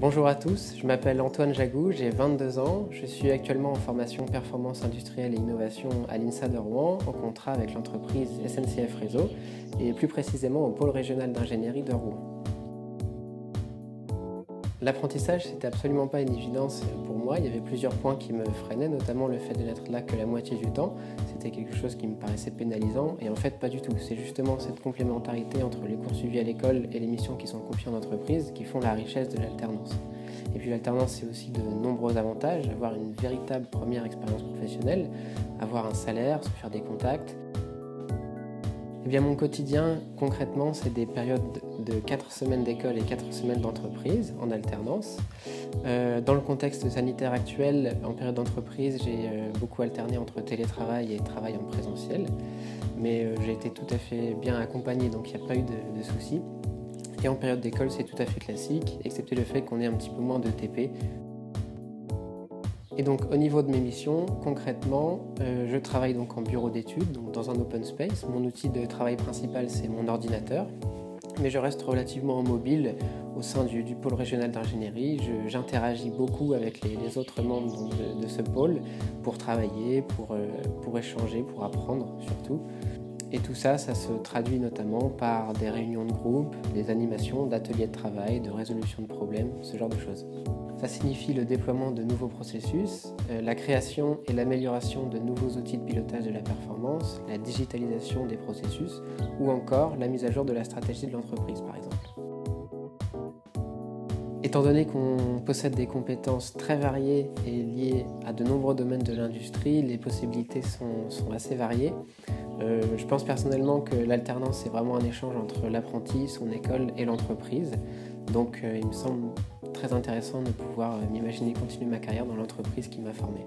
Bonjour à tous, je m'appelle Antoine Jagou, j'ai 22 ans, je suis actuellement en formation performance industrielle et innovation à l'INSA de Rouen, en contrat avec l'entreprise SNCF Réseau et plus précisément au pôle régional d'ingénierie de Rouen. L'apprentissage, c'était absolument pas une évidence pour moi, il y avait plusieurs points qui me freinaient, notamment le fait de n'être là que la moitié du temps. C'était quelque chose qui me paraissait pénalisant et en fait pas du tout. C'est justement cette complémentarité entre les cours suivis à l'école et les missions qui sont confiées en entreprise qui font la richesse de l'alternance. Et puis l'alternance, c'est aussi de nombreux avantages, avoir une véritable première expérience professionnelle, avoir un salaire, se faire des contacts. Eh bien, mon quotidien, concrètement, c'est des périodes de 4 semaines d'école et 4 semaines d'entreprise en alternance. Dans le contexte sanitaire actuel, en période d'entreprise, j'ai beaucoup alterné entre télétravail et travail en présentiel. Mais j'ai été tout à fait bien accompagné, donc il n'y a pas eu de soucis. Et en période d'école, c'est tout à fait classique, excepté le fait qu'on ait un petit peu moins de TP. Et donc au niveau de mes missions, concrètement, je travaille donc en bureau d'études, donc dans un open space. Mon outil de travail principal, c'est mon ordinateur, mais je reste relativement mobile au sein du pôle régional d'ingénierie. J'interagis beaucoup avec les autres membres donc, de ce pôle pour travailler, pour échanger, pour apprendre surtout. Et tout ça, ça se traduit notamment par des réunions de groupe, des animations, d'ateliers de travail, de résolution de problèmes, ce genre de choses. Ça signifie le déploiement de nouveaux processus, la création et l'amélioration de nouveaux outils de pilotage de la performance, la digitalisation des processus ou encore la mise à jour de la stratégie de l'entreprise par exemple. Étant donné qu'on possède des compétences très variées et liées à de nombreux domaines de l'industrie, les possibilités sont assez variées. Je pense personnellement que l'alternance c'est vraiment un échange entre l'apprenti, son école et l'entreprise. Donc il me semble très intéressant de pouvoir m'imaginer continuer ma carrière dans l'entreprise qui m'a formé.